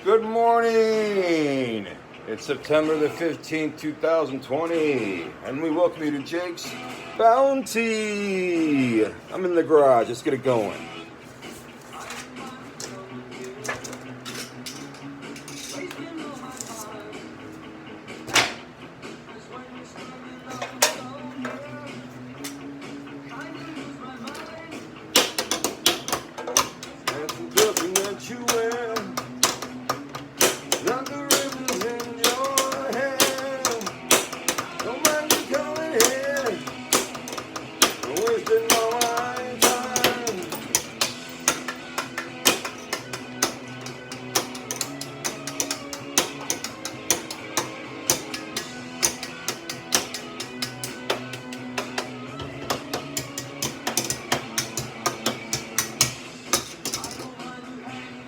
Good morning! It's September the 15th, 2020, and we welcome you to Jake's Bounty! I'm in the garage, let's get it going. Looking at you well, like the rivers in your hand. Don't mind me coming here, wasting my time.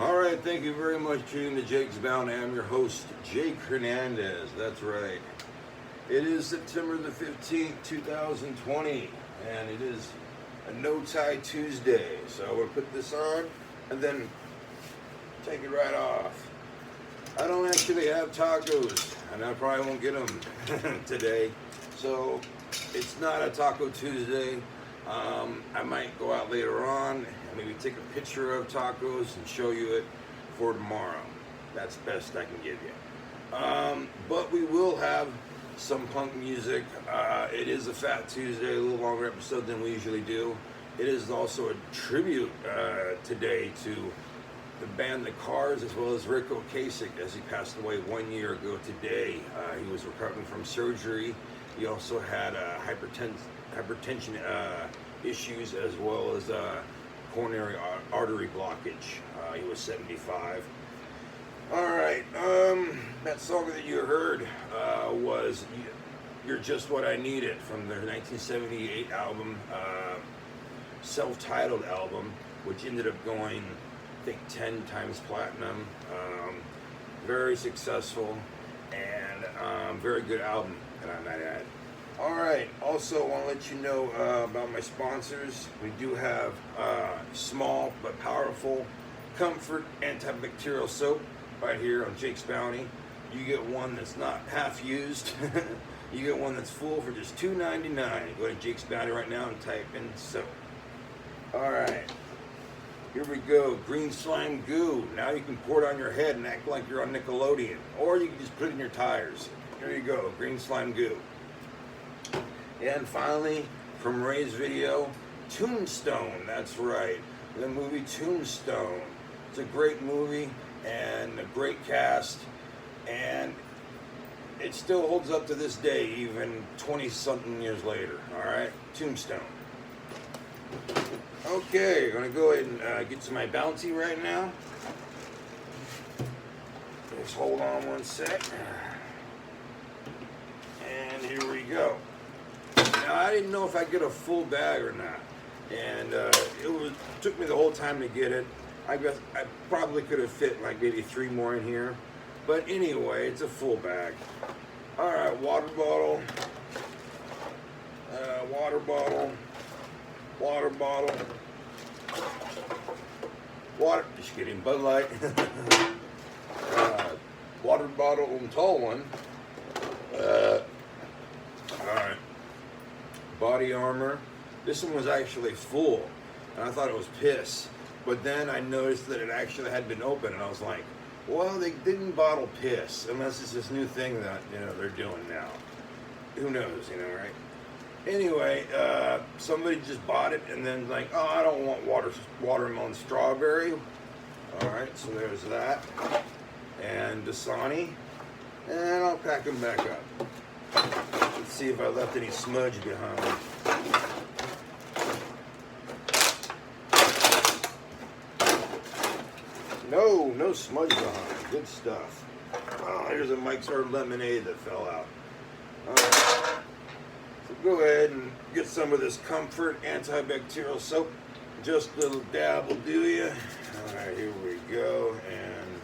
Alright, thank you very much for tuning to Jake's Bounty. I'm your host, Jake Hernandez. That's right. It is September the 15th, 2020, and it is a no-tie Tuesday. So I'm going to put this on and then take it right off. I don't actually have tacos, and I probably won't get them today. So it's not a Taco Tuesday. I might go out later on and maybe take a picture of tacos and show you it for tomorrow. That's best I can give you. But we will have some punk music. It is a Fat Tuesday, a little longer episode than we usually do. It is also a tribute today to the band The Cars, as well as Ric Ocasek, as he passed away 1 year ago today. He was recovering from surgery. He also had hypertension issues, as well as coronary artery blockage. He was 75. All right, that song that you heard was "You're Just What I Needed" from their 1978 album, self-titled album, which ended up going, I think, 10 times platinum. Very successful and very good album, and I might add. All right, also I want to let you know about my sponsors. We do have small but powerful Comfort antibacterial soap right here on Jake's Bounty. You get one that's not half used. You get one that's full for just $2.99. Go to Jake's Bounty right now and type in soap. All right, here we go. Green slime goo. Now you can pour it on your head and act like you're on Nickelodeon, or you can just put it in your tires. Here you go, green slime goo. And finally, from Ray's video, Tombstone. That's right, the movie Tombstone. It's a great movie and a great cast, and it still holds up to this day, even 20-something years later. All right, Tombstone. Okay, gonna go ahead and get to my bounty right now. Just hold on one sec. And here we go. Now, I didn't know if I'd get a full bag or not, and it took me the whole time to get it. I guess I probably could have fit like maybe 3 more in here, but anyway, it's a full bag. All right, water bottle, water bottle, water bottle, water. Just kidding, Bud Light. Water bottle and tall one. All right. Body armor. This one was actually full, and I thought it was piss. But then I noticed that it actually had been open, and I was like, well, they didn't bottle piss, unless it's this new thing that, they're doing now. Who knows, right? Anyway, somebody just bought it, and then like, oh, I don't want watermelon strawberry. All right, so there's that. And Dasani. And I'll pack them back up. Let's see if I left any smudge behind. No smudge behind. Good stuff. Oh, here's a Mike's Hard Lemonade that fell out. Alright. So go ahead and get some of this Comfort antibacterial soap. Just a little dab will do you. Alright, here we go. And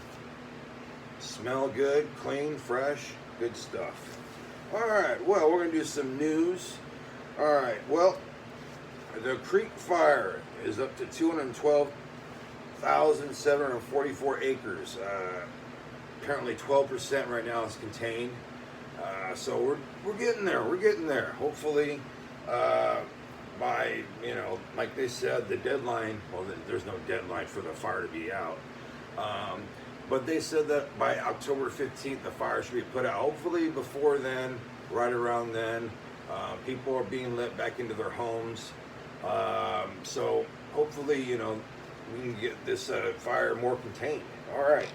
smell good, clean, fresh, good stuff. Alright, well, we're going to do some news. Alright, well, the Creek Fire is up to 212,744 acres. apparently 12% right now is contained. So we're getting there. We're getting there. Hopefully, by, like they said, the deadline. Well, there's no deadline for the fire to be out. But they said that by October 15th, the fire should be put out. Hopefully before then, right around then, people are being let back into their homes. So hopefully, we can get this fire more contained. All right.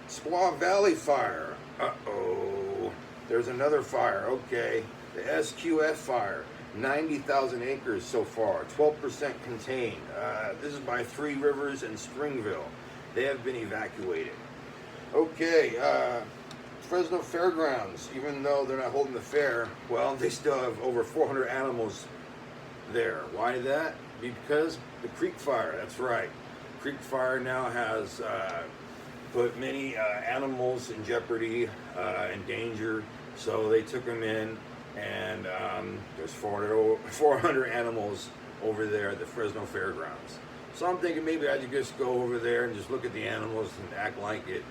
Squaw Valley fire. Uh-oh. There's another fire. Okay. The SQF fire. 90,000 acres so far. 12% contained. This is by Three Rivers and Springville. They have been evacuated. Okay. Fresno Fairgrounds, even though they're not holding the fair, well, they still have over 400 animals there. Why that? Because the Creek Fire, that's right. Creek Fire now has put many animals in jeopardy, in danger, so they took them in, and there's 400 animals over there at the Fresno Fairgrounds. So I'm thinking maybe I could just go over there and just look at the animals and act like it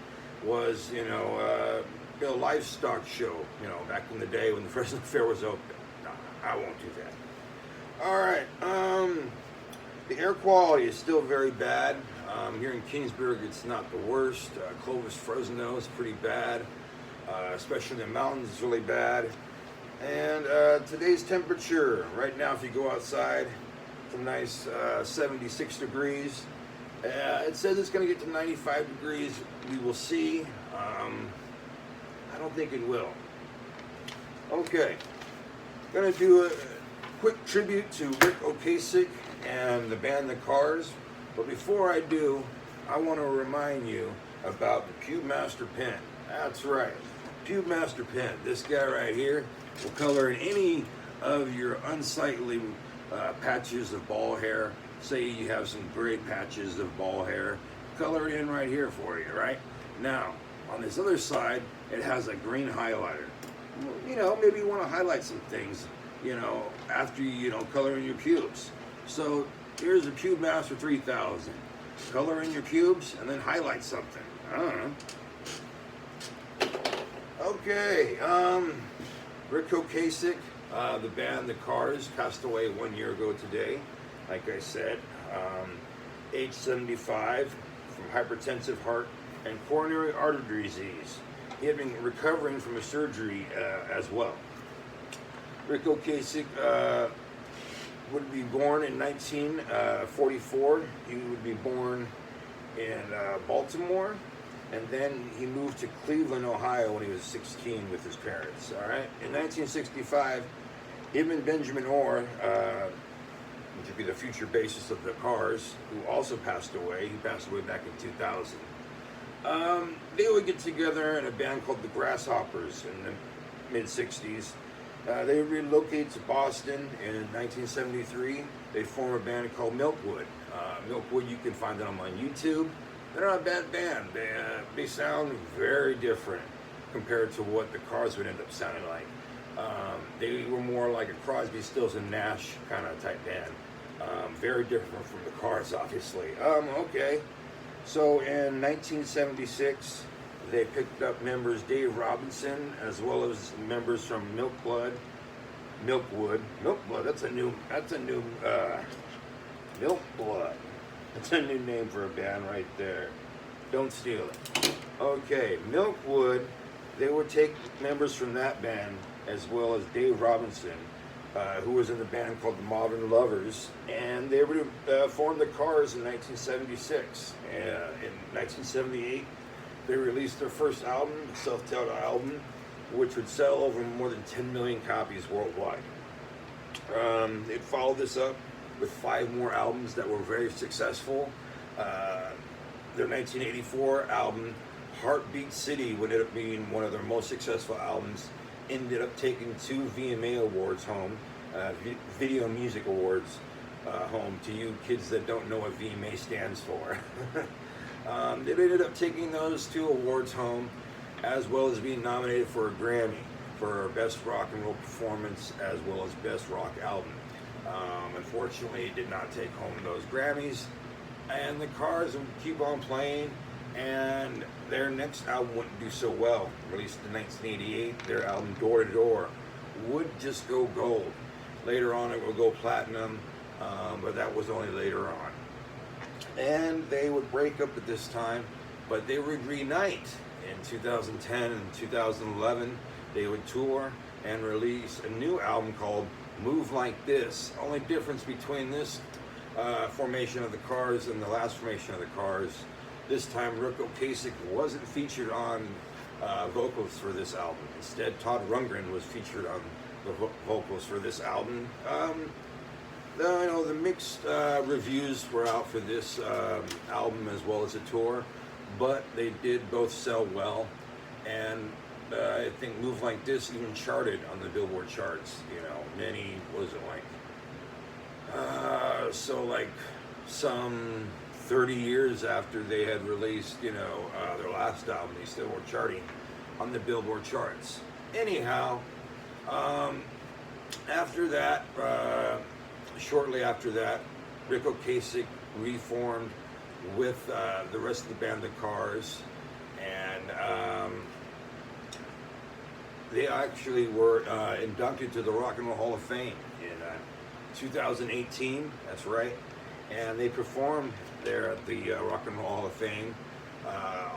was, a livestock show, back in the day when the Fresno Fair was open. No, I won't do that. All right. The air quality is still very bad. Here in Kingsburg, it's not the worst. Clovis, Fresno is pretty bad, especially in the mountains, it's really bad. And today's temperature, right now, if you go outside, it's a nice 76 degrees. It says it's going to get to 95 degrees. We will see. I don't think it will. Okay. Going to do a quick tribute to Ric Ocasek and the band The Cars. But before I do, I want to remind you about the PubeMaster pen. That's right, PubeMaster pen. This guy right here will color in any of your unsightly patches of ball hair. Say you have some gray patches of ball hair, color it in right here for you, right? Now, on this other side, it has a green highlighter. Maybe you want to highlight some things, after you, color in your pubes. So here's a PubeMaster 3000. Color in your pubes and then highlight something. I don't know. Okay, Ric Ocasek, the band The Cars, passed away 1 year ago today. Like I said, age 75, from hypertensive heart and coronary artery disease. He had been recovering from a surgery as well. Ric Ocasek would be born in 1944. He would be born in Baltimore, and then he moved to Cleveland, Ohio when he was 16 with his parents. All right. In 1965, Ibn Benjamin Orr, which would be the future bassist of The Cars, who also passed away. He passed away back in 2000. They would get together in a band called the Grasshoppers in the mid-60s. They would relocate to Boston in 1973. They formed a band called Milkwood. Milkwood, you can find them on YouTube. They're not a bad band. They sound very different compared to what the Cars would end up sounding like. They were more like a Crosby, Stills, and Nash kind of type band. Very different from the Cars, obviously. Okay. So in 1976, they picked up members Dave Robinson as well as members from Milkwood. That's a new Milkwood. That's a new name for a band right there. Don't steal it. Okay, Milkwood. They would take members from that band as well as Dave Robinson, who was in the band called the Modern Lovers, and they would form the Cars in 1976. In 1978, they released their first album, the self-titled album, which would sell over more than 10 million copies worldwide. It followed this up with 5 more albums that were very successful. Their 1984 album, Heartbeat City, would end up being one of their most successful albums. Ended up taking 2 VMA awards home, Video Music Awards home, to you kids that don't know what VMA stands for. They ended up taking those 2 awards home, as well as being nominated for a Grammy for Best Rock and Roll Performance, as well as Best Rock Album. Unfortunately, it did not take home those Grammys, and the Cars would keep on playing, And their next album wouldn't do so well. Released in 1988, their album Door to Door would just go gold. Later on, it would go platinum, but that was only later on. And they would break up at this time, but they would reunite in 2010 and 2011. They would tour and release a new album called Move Like This. Only difference between this formation of the Cars and the last formation of the Cars, this time Ric Ocasek wasn't featured on vocals for this album. Instead, Todd Rundgren was featured on the vocals for this album. The mixed reviews were out for this album as well as the tour, but they did both sell well, and I think Move Like This even charted on the Billboard charts. Many, was it like some 30 years after they had released, their last album, they still were charting on the Billboard charts. Anyhow, after that, shortly after that, Ric Ocasek reformed with the rest of the band, the Cars, and they actually were inducted to the Rock and Roll Hall of Fame in 2018. That's right, and they performed there at the Rock and Roll Hall of Fame.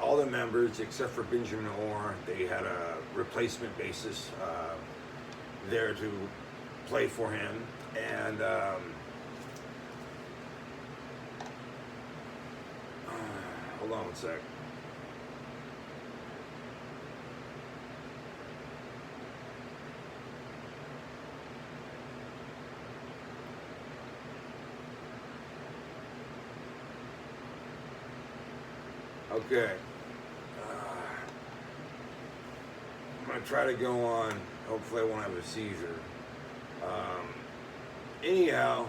All the members, except for Benjamin Orr, they had a replacement bassist there to play for him, and hold on one sec. Okay. I'm going to try to go on. Hopefully I won't have a seizure. Anyhow,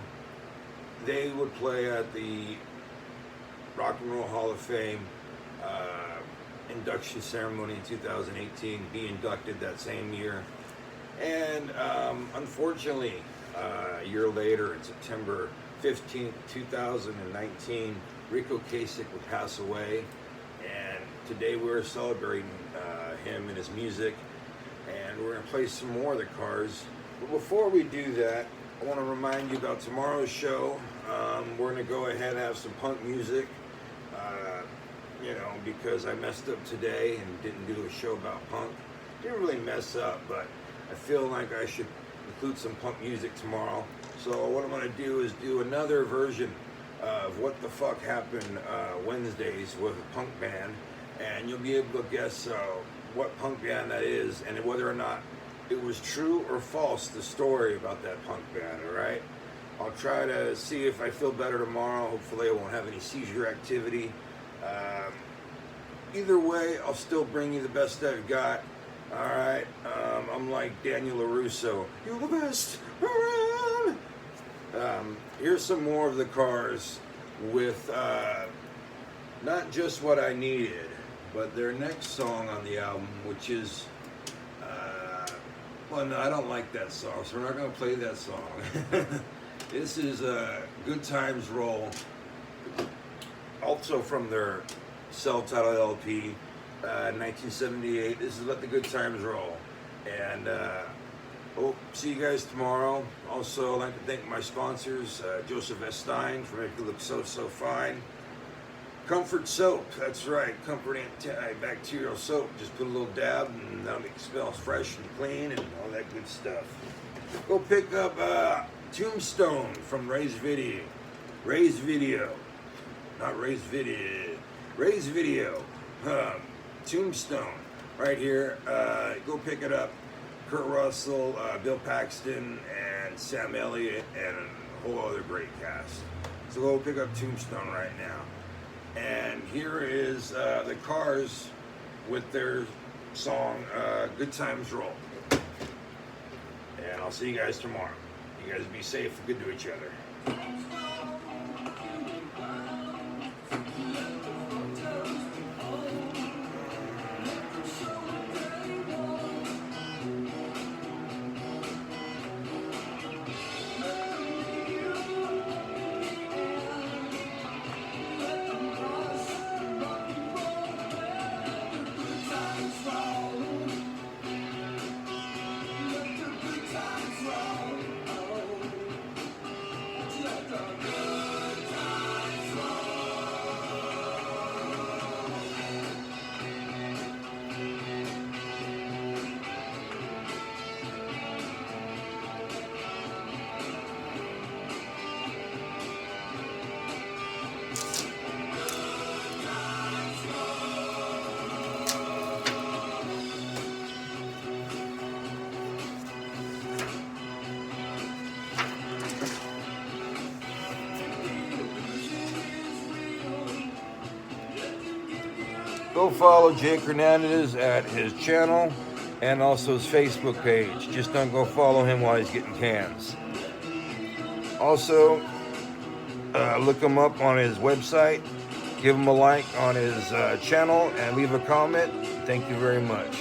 they would play at the Rock and Roll Hall of Fame induction ceremony in 2018, be inducted that same year. And unfortunately, a year later, in September 15th, 2019, Ric Ocasek would pass away. And today we're celebrating him and his music, and we're going to play some more of the Cars. But before we do that, I want to remind you about tomorrow's show. We're going to go ahead and have some punk music, because I messed up today and didn't do a show about punk. Didn't really mess up, but I feel like I should include some punk music tomorrow. So what I'm going to do is do another version of What the Fuck Happened Wednesdays with a punk band, and you'll be able to guess what punk band that is and whether or not it was true or false, the story about that punk band. All right, I'll try to see if I feel better tomorrow. Hopefully I won't have any seizure activity. Either way, I'll still bring you the best I've got. All right, I'm like Daniel LaRusso, you're the best around. Here's some more of the Cars with not just What I Needed, but their next song on the album, which is, well, no, I don't like that song, so we're not going to play that song. This is Good Times Roll, also from their self-titled LP, 1978. This is Let the Good Times Roll. And see you guys tomorrow. Also, I'd like to thank my sponsors, Joseph S. Stein for making it look so fine. Comfort Soap, that's right, Comfort antibacterial soap. Just put a little dab and that'll make it smell fresh and clean and all that good stuff. Go pick up Tombstone from Ray's Video. Ray's Video. Not Ray's Video. Ray's Video. Tombstone. Right here. Go pick it up. Kurt Russell, Bill Paxton, and Sam Elliott, and a whole other great cast. So go pick up Tombstone right now. And here is the Cars with their song Good Times Roll. And I'll see you guys tomorrow. You guys be safe and good to each other. Go follow Jake Hernandez at his channel and also his Facebook page. Just don't go follow him while he's getting cans. Also, look him up on his website. Give him a like on his channel and leave a comment. Thank you very much.